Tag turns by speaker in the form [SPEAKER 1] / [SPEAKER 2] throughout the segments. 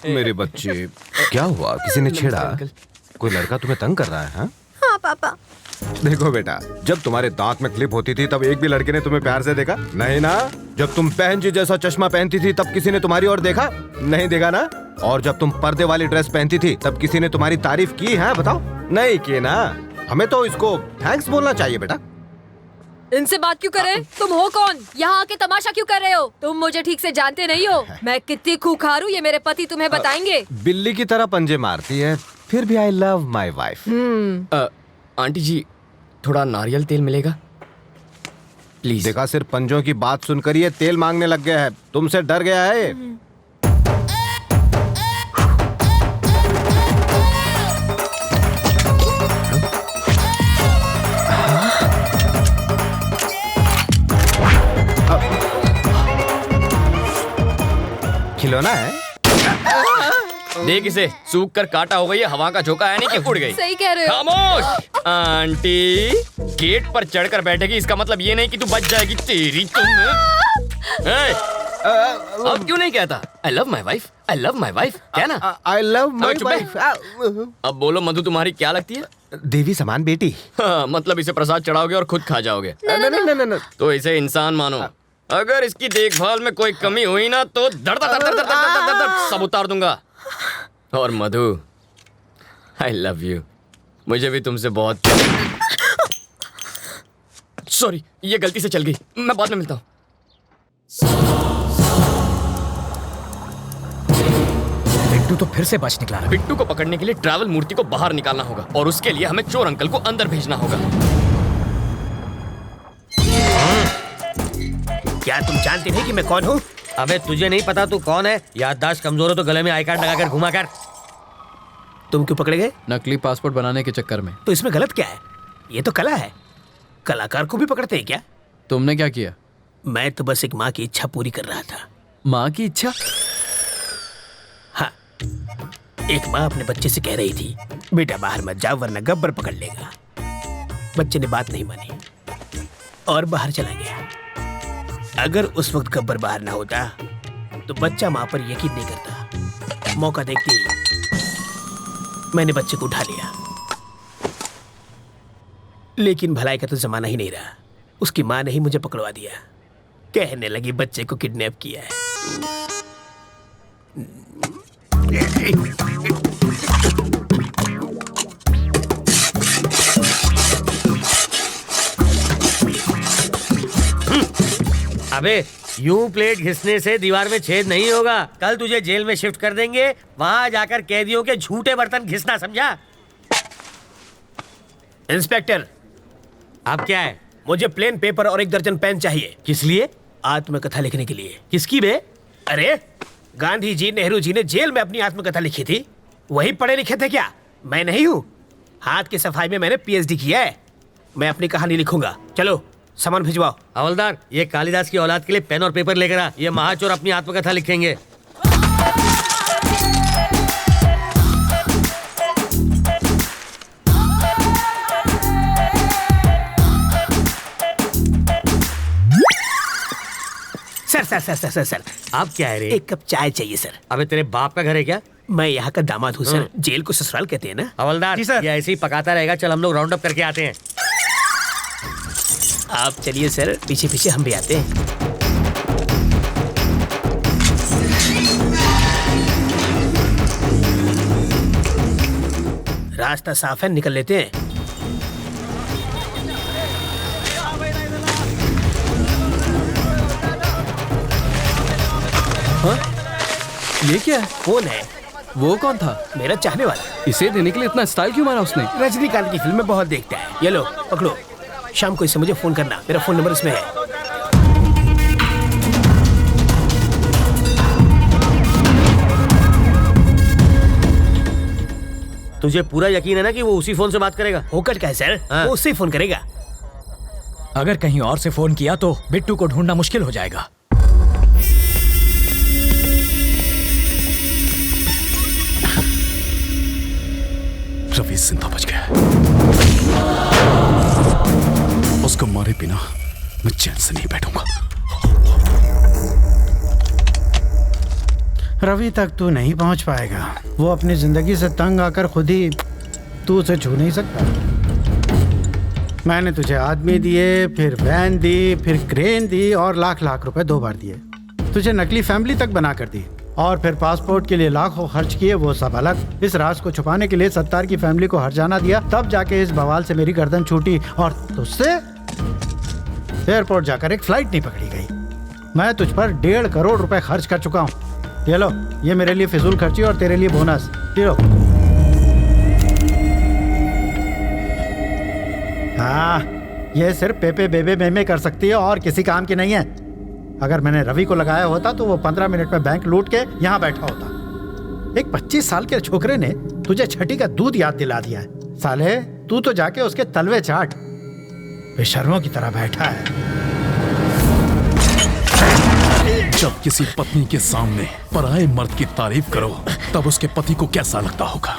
[SPEAKER 1] मेरे बच्चे, क्या हुआ? किसी ने छेड़ा? कोई लड़का तुम्हें तंग कर रहा है?
[SPEAKER 2] हाँ पापा।
[SPEAKER 1] देखो बेटा, जब तुम्हारे दांत में क्लिप होती थी तब एक भी लड़के ने तुम्हें प्यार से देखा? नहीं ना। जब तुम बहन जी जैसा चश्मा पहनती थी तब किसी ने तुम्हारी ओर देखा? नहीं देखा ना। और जब तुम पर्दे वाली ड्रेस पहनती थी तब किसी ने तुम्हारी तारीफ की है? बताओ, नहीं की ना। हमें तो इसको थैंक्स बोलना चाहिए बेटा।
[SPEAKER 3] इनसे बात क्यों कर रहे? तुम हो कौन? यहाँ आके तमाशा क्यों कर रहे हो? तुम मुझे ठीक से जानते नहीं हो। मैं कितनी खूंखार हूँ ये मेरे पति तुम्हें बताएंगे।
[SPEAKER 1] बिल्ली की तरह पंजे मारती है, फिर भी I love my wife.
[SPEAKER 4] Aunty ji, थोड़ा नारियल तेल मिलेगा प्लीज?
[SPEAKER 1] देखा, सिर्फ पंजों की बात सुनकर ये तेल मांगने लग गया है। तुमसे डर गया है। खिलौना है।
[SPEAKER 4] देख इसे, सूख कर काटा हो गई है, हवा का झोंका है नहीं कि उड़ गई।
[SPEAKER 3] सही कह रहे हो।
[SPEAKER 4] खामोश। आंटी गेट पर चढ़कर बैठेगी, इसका मतलब ये नहीं कि तू बच जाएगी। तेरी तुम अब क्यों नहीं कहता आई love my wife, I love my wife? क्या ना
[SPEAKER 1] आई लव माई
[SPEAKER 4] चुप है।
[SPEAKER 1] वाइफ।
[SPEAKER 4] अब बोलो मधु, तुम्हारी क्या लगती है?
[SPEAKER 1] देवी समान बेटी।
[SPEAKER 4] हाँ, मतलब इसे प्रसाद चढ़ाओगे और खुद खा जाओगे?
[SPEAKER 1] नहीं।
[SPEAKER 4] तो इसे इंसान मानो। अगर इसकी देखभाल में कोई कमी हुई ना तो दर्द दर्द दर्द दर्द दर्द दर्द सब उतार दूंगा। और मधु, आई लव यू। मुझे भी तुमसे बहुत। सॉरी, ये गलती से चल गई, मैं बाद में मिलता हूँ।
[SPEAKER 5] बिट्टू तो फिर से बच निकला।
[SPEAKER 4] बिट्टू को पकड़ने के लिए ट्रैवल मूर्ति को बाहर निकालना होगा और उसके लिए हमें चोर अंकल को अंदर भेजना होगा।
[SPEAKER 6] क्या तुम जानते नहीं कि मैं कौन हूँ?
[SPEAKER 7] अबे तुझे नहीं पता तू कौन है? याददाश्त कमजोर हो तो गले में आई कार्ड लगाकर घुमा कर।
[SPEAKER 6] तुम क्यों पकड़े गए?
[SPEAKER 5] नकली पासपोर्ट बनाने के चक्कर में।
[SPEAKER 6] तो इसमें गलत क्या है? ये तो कला है। कलाकार को भी पकड़ते हैं क्या?
[SPEAKER 5] तुमने क्या किया?
[SPEAKER 6] मैं तो बस एक माँ की इच्छा पूरी कर रहा था।
[SPEAKER 5] माँ की इच्छा?
[SPEAKER 6] हाँ, एक माँ अपने बच्चे से कह रही थी, बेटा बाहर मत जाओ वरना गब्बर पकड़ लेगा। बच्चे ने बात नहीं मानी और बाहर चला गया। अगर उस वक्त गब्बर बाहर ना होता तो बच्चा माँ पर यकीन नहीं करता। मौका देखते ही मैंने बच्चे को उठा लिया। लेकिन भलाई का तो जमाना ही नहीं रहा। उसकी माँ ने ही मुझे पकड़वा दिया। कहने लगी बच्चे को किडनैप किया है।
[SPEAKER 7] अबे यूं प्लेट घिसने से दीवार में छेद नहीं होगा। कल तुझे जेल में शिफ्ट कर देंगे, वहां जाकर कैदियों के झूठे बर्तन घिसना, समझा?
[SPEAKER 6] इंस्पेक्टर,
[SPEAKER 7] अब क्या है?
[SPEAKER 6] मुझे प्लेन पेपर और 1 दर्जन पेन चाहिए।
[SPEAKER 7] किस लिए?
[SPEAKER 6] आत्मकथा लिखने के लिए।
[SPEAKER 7] किसकी बे?
[SPEAKER 6] अरे गांधी जी, नेहरू जी ने जेल में अपनी आत्मकथा लिखी थी। वही पढ़े लिखे थे क्या? मैं नहीं हूँ। हाथ की सफाई में मैंने PhD किया है। मैं अपनी कहानी लिखूंगा। चलो सामान भिजवाओ।
[SPEAKER 7] हवलदार, ये कालिदास की औलाद के लिए पेन और पेपर लेकर आ। ये महाचोर अपनी आत्मकथा लिखेंगे।
[SPEAKER 6] सर,
[SPEAKER 7] आप क्या है रे?
[SPEAKER 6] 1 कप चाय चाहिए सर।
[SPEAKER 7] अबे तेरे बाप का घर है क्या?
[SPEAKER 6] मैं यहाँ का दामाद हूँ सर। जेल को ससुराल कहते हैं ना।
[SPEAKER 7] हवलदार,
[SPEAKER 6] जी सर।
[SPEAKER 7] ये ऐसे ही पकाता रहेगा। चल हम लोग राउंड अप करके आते हैं।
[SPEAKER 6] आप चलिए सर, पीछे पीछे हम भी आते हैं। रास्ता साफ है, निकल लेते हैं।
[SPEAKER 5] हाँ? ये क्या है?
[SPEAKER 6] कौन है?
[SPEAKER 5] वो कौन था?
[SPEAKER 6] मेरा चाहने वाला।
[SPEAKER 5] इसे देने के लिए इतना स्टाइल क्यों मारा उसने?
[SPEAKER 6] रजनीकांत की फिल्म में बहुत देखता है। ये लो पकड़ो। शाम को इसे मुझे फोन करना। मेरा फोन नंबर इसमें है।
[SPEAKER 7] तुझे पूरा यकीन है ना कि वो उसी फोन से बात करेगा?
[SPEAKER 6] होकर क्या है सर?
[SPEAKER 7] हाँ।
[SPEAKER 6] वो उससे ही फोन करेगा।
[SPEAKER 5] अगर कहीं और से फोन किया तो बिट्टू को ढूंढना मुश्किल हो जाएगा।
[SPEAKER 8] रवि जिंदा बच गया। उसको मारे बिना मैं चैन से नहीं बैठूंगा।
[SPEAKER 2] रवि तक तू नहीं पहुंच पाएगा। वो अपनी जिंदगी से तंग आकर खुद ही तू उसे छू नहीं सकता। मैंने तुझे आदमी दिए, फिर वैन दी, फिर क्रेन दी और लाख लाख रुपए 2 बार दिए। तुझे नकली फैमिली तक बना कर दी और फिर पासपोर्ट के लिए लाखों खर्च किए, वो सब अलग। इस राज को छुपाने के लिए सत्तार की फैमिली को हर्जाना दिया, तब जाके इस बवाल से मेरी गर्दन छूटी और तुझसे एयरपोर्ट जाकर एक फ्लाइट नहीं पकड़ी गई। मैं तुझ पर 1.5 करोड़ रुपए खर्च कर चुका हूँ। ये लो, ये मेरे लिए फिजूल खर्ची और तेरे लिए बोनस। ये लो। हाँ, ये सिर्फ पेपे बेबे मेमे कर सकती है और किसी काम की नहीं है। अगर मैंने रवि को लगाया होता तो वो 15 मिनट में बैंक लूट के यहाँ बैठा होता। एक 25 साल के छोकरे ने तुझे छठी का दूध याद दिला दिया है। साले, तू तो जाके उसके तलवे चाट। बेशर्मों की तरह बैठा है।
[SPEAKER 8] जब किसी पत्नी के सामने पराये मर्द की तारीफ करो तब उसके पति को कैसा लगता होगा।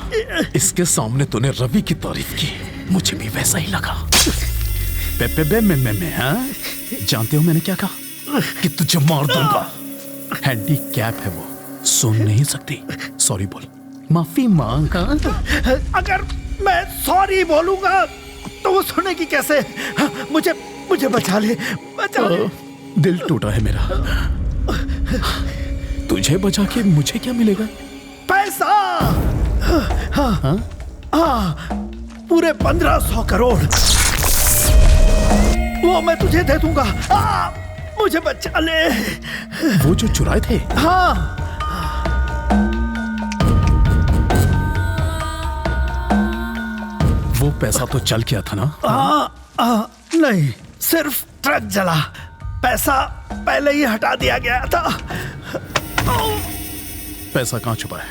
[SPEAKER 8] इसके सामने तूने रवि की तारीफ की, मुझे भी वैसा ही लगा। पेपे में हाँ? जानते हो मैंने क्या कहा? कि तुझे मार दूंगा। हैंडीकैप है वो, सुन नहीं सकती। सॉरी बोल, माफी मांग।
[SPEAKER 2] अगर मैं सॉरी बोलूंगा तो वो सुनेगी कैसे? मुझे बचा ले, बचा ले।
[SPEAKER 8] दिल टूटा है मेरा। तुझे बचा के मुझे क्या मिलेगा?
[SPEAKER 2] पैसा। हाँ, पूरे 1500 करोड़ वो मैं तुझे दे दूंगा। मुझे बचा ले।
[SPEAKER 8] वो जो चुराए थे?
[SPEAKER 2] हाँ।
[SPEAKER 8] वो पैसा तो चल गया था ना?
[SPEAKER 2] नहीं, सिर्फ ट्रक जला। पैसा पहले ही हटा दिया गया था।
[SPEAKER 8] पैसा कहाँ छुपा है?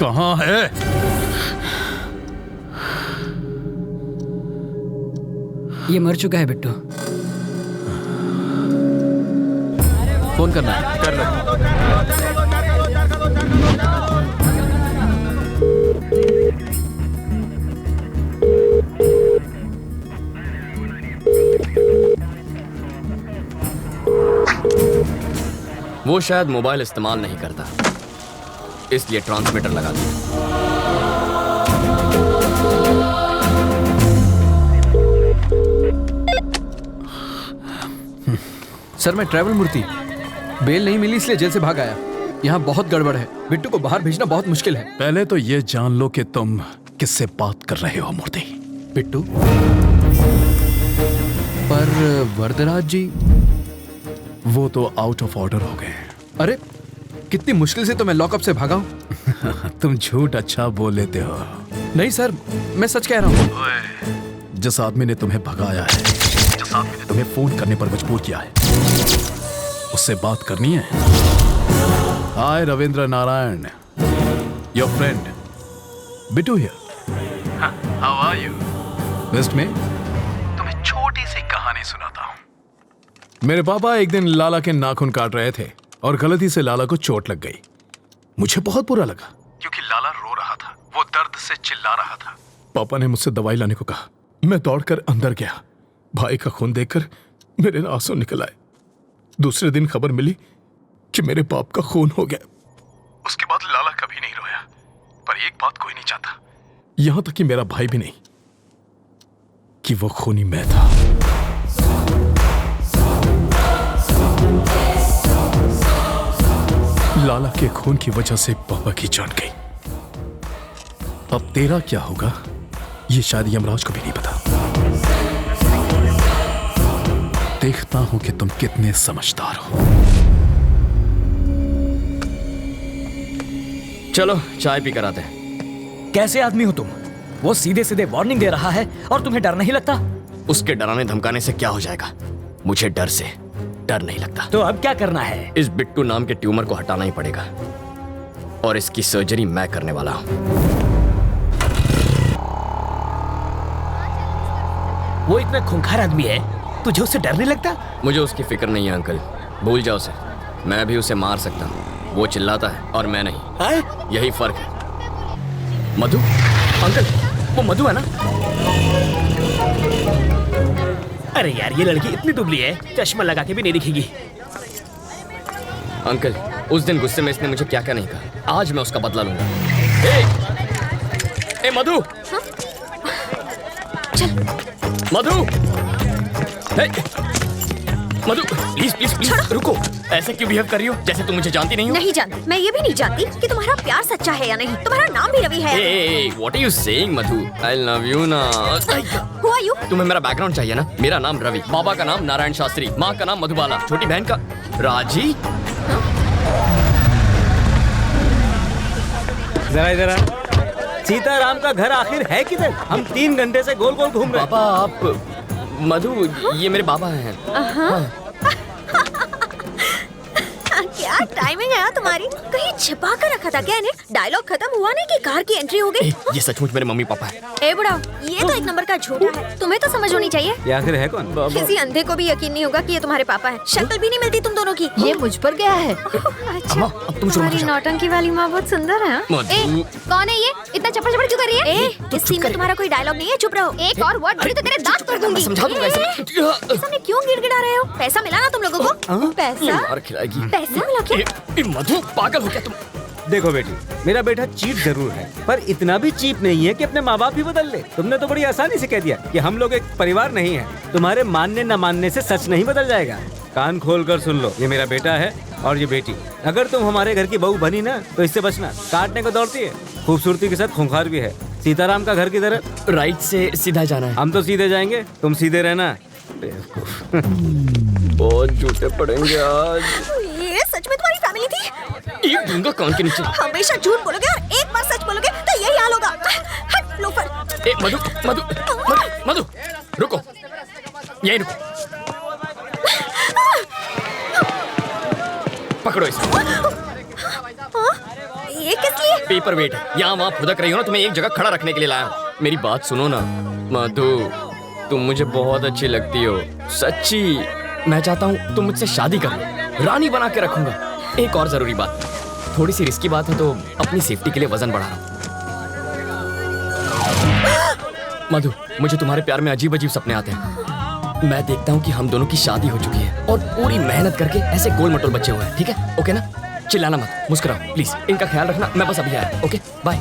[SPEAKER 8] कहाँ है?
[SPEAKER 5] ये मर चुका है बिट्टू।
[SPEAKER 9] फोन करना है, कर लो।
[SPEAKER 4] वो शायद मोबाइल इस्तेमाल नहीं करता, इसलिए ट्रांसमीटर लगा दिया।
[SPEAKER 9] सर, मैं ट्रैवल मूर्ति, बेल नहीं मिली इसलिए जेल से भाग आया। यहाँ बहुत गड़बड़ है, बिट्टू को बाहर भेजना बहुत मुश्किल है।
[SPEAKER 8] पहले तो ये जान लो कि तुम किससे बात कर रहे हो मूर्ति।
[SPEAKER 9] बिट्टू? पर वरदराज जी?
[SPEAKER 8] वो तो आउट ऑफ ऑर्डर हो गए।
[SPEAKER 9] अरे, कितनी मुश्किल से तो मैं लॉकअप से भागा हूँ।
[SPEAKER 8] तुम झूठ अच्छा बोल लेते हो।
[SPEAKER 9] नहीं सर, मैं सच कह रहा हूँ।
[SPEAKER 8] जिस आदमी ने तुम्हें भगाया है, जिस आदमी ने तुम्हें फोन करने पर मजबूर किया है, उससे बात करनी है। Hi Ravindra Narayan, your friend Bittu here. How are you? Best में तुम्हें छोटी सी कहानी सुनाता हूँ। मेरे पापा एक दिन लाला के नाखून काट रहे थे और गलती से लाला को चोट लग गई। मुझे बहुत बुरा लगा क्योंकि लाला रो रहा था, वो दर्द से चिल्ला रहा था। पापा ने मुझसे दवाई लाने को कहा। मैं दौड़कर अंदर गया। भाई का खून देखकर मेरे आंसू निकल आए। दूसरे दिन खबर मिली कि मेरे बाप का खून हो गया। उसके बाद लाला कभी नहीं रोया, पर एक बात कोई नहीं चाहता, यहां तक कि मेरा भाई भी नहीं, कि वो खूनी मैं था। लाला के खून की वजह से पापा की जान गई। अब तेरा क्या होगा ये शायद यमराज को भी नहीं पता। देखता हूं कि तुम कितने समझदार हो।
[SPEAKER 4] चलो चाय पी कर आते हैं।
[SPEAKER 5] कैसे आदमी हो तुम? वो सीधे सीधे वार्निंग दे रहा है और तुम्हें डर नहीं लगता?
[SPEAKER 4] उसके डराने धमकाने से क्या हो जाएगा? मुझे डर से डर नहीं लगता।
[SPEAKER 5] तो अब क्या करना है?
[SPEAKER 4] इस बिट्टू नाम के ट्यूमर को हटाना ही पड़ेगा और इसकी सर्जरी मैं करने वाला हूं।
[SPEAKER 6] वो इतना खूंखार आदमी है, तुझे उससे डर नहीं लगता?
[SPEAKER 4] मुझे उसकी फिक्र नहीं है अंकल, भूल जाओ उसे। मैं भी उसे मार सकता हूँ, वो चिल्लाता है और मैं नहीं। यही फर्क है। मधु अंकल, वो मधु है ना?
[SPEAKER 6] अरे यार, ये लड़की इतनी दुबली है, चश्मा लगा के भी नहीं दिखेगी।
[SPEAKER 4] अंकल, उस दिन गुस्से में इसने मुझे क्या क्या नहीं कहा। आज मैं उसका बदला लूंगा। ए मधु,
[SPEAKER 3] चल।
[SPEAKER 4] मधु, मधु, प्लीज प्लीज प्लीज रुको। ऐसे क्यों बिहेव कर रही हो जैसे तुम मुझे जानती नहीं हो?
[SPEAKER 10] नहीं जानती। मैं ये भी नहीं जानती कि तुम्हारा प्यार सच्चा है या नहीं। तुम्हारा नाम भी रवि है।
[SPEAKER 4] What are you saying, Madhu? I love you ना।
[SPEAKER 10] Who are you?
[SPEAKER 4] तुम्हें मेरा बैकग्राउंड चाहिए ना? मेरा नाम रवि, बाबा का नाम नारायण शास्त्री, माँ का नाम मधुबाला, छोटी बहन का राजी।
[SPEAKER 7] जरा इधर आ। सीताराम का घर आखिर है किधर? हम 3 घंटे से गोल गोल घूम रहे हैं।
[SPEAKER 4] पापा आप मधु, ये मेरे बाबा हैं।
[SPEAKER 10] क्या टाइमिंग है तुम्हारी? कहीं छिपा कर रखा था क्या इन्हें? डायलॉग खत्म हुआ नहीं कि कार की एंट्री हो गई।
[SPEAKER 4] ये सचमुच मेरे मम्मी पापा है।
[SPEAKER 10] ए बुढ़ा, ये तो एक नंबर का झूठा है। तुम्हें तो समझ होनी चाहिए।
[SPEAKER 7] ये आखिर है कौन?
[SPEAKER 10] किसी अंधे को भी यकीन नहीं होगा कि ये तुम्हारे पापा है। शक्ल भी नहीं मिलती तुम दोनों की।
[SPEAKER 3] ये मुझ पर गया है।
[SPEAKER 10] अच्छा,
[SPEAKER 4] अब तुम शुरू
[SPEAKER 10] तुम्हारी
[SPEAKER 4] मत करो।
[SPEAKER 10] नौटंकी वाली माँ बहुत सुंदर है।
[SPEAKER 4] मधु,
[SPEAKER 3] कौन है ये? इतना चप्पड़ चप्पड़ क्यों कर रही है?
[SPEAKER 10] इस सीन में तुम्हारा कोई डायलॉग नहीं है, चुप रहो।
[SPEAKER 3] एक और वर्ड बोली तो तेरे दांत तोड़ दूंगी।
[SPEAKER 4] समझा दूंगा इसे।
[SPEAKER 10] सामने क्यों गिड़गिड़ा रहे हो? पैसा मिला ना तुम लोगों को? पैसा?
[SPEAKER 4] मार खिलाएगी।
[SPEAKER 10] पैसा मिला क्या?
[SPEAKER 4] मधु पागल हो क्या तुम?
[SPEAKER 7] देखो बेटी, मेरा बेटा चीप जरूर है, पर इतना भी चीप नहीं है कि अपने माँ बाप ही बदल ले। तुमने तो बड़ी आसानी से कह दिया कि हम लोग एक परिवार नहीं है। तुम्हारे मानने न मानने से सच नहीं बदल जाएगा। कान खोल कर सुन लो, ये मेरा बेटा है और ये बेटी। अगर तुम हमारे घर की बहू बनी ना तो इससे बचना। काटने को दौड़ती है, खूबसूरती के साथ खूंखार भी है। सीताराम का घर किधर है?
[SPEAKER 4] राइट से सीधा जाना है।
[SPEAKER 7] हम तो सीधे जाएंगे, तुम सीधे रहना।
[SPEAKER 4] बहुत झूठे पड़ेंगे आज।
[SPEAKER 10] ये सच में तुम्हारी फैमिली थी?
[SPEAKER 4] एक दूंगा कान के नीचे।
[SPEAKER 10] हमेशा झूठ बोलोगे और एक बार सच बोलोगे तो यही हाल होगा। हट लोफर।
[SPEAKER 4] ए मधु, मधु, मधु, मधु, रुको, यही रुको। पकड़ो इसे।
[SPEAKER 10] ये किस लिए?
[SPEAKER 4] पेपर वेट है। यहाँ वहाँ फुदक रही हो ना, तुम्हें एक जगह खड़ा रखने के लिए लाया हूँ। मेरी बात सुनो ना मधु, तुम मुझे बहुत अच्छी लगती हो, सच्ची। मैं चाहता हूँ तुम मुझसे शादी कर लो, रानी बना के रखूंगा। एक और जरूरी बात, थोड़ी सी रिस्की बात है तो अपनी सेफ्टी के लिए वजन बढ़ा रहा हूँ। मधु, मुझे तुम्हारे प्यार में अजीब अजीब सपने आते हैं। मैं देखता हूँ कि हम दोनों की शादी हो चुकी है और पूरी मेहनत करके ऐसे गोल मटोल बच्चे हुए हैं। ठीक है? ओके ना? चिल्लाना मत, मुस्कुराओ प्लीज। इनका ख्याल रखना। मैं बस अभी आया। Okay bye.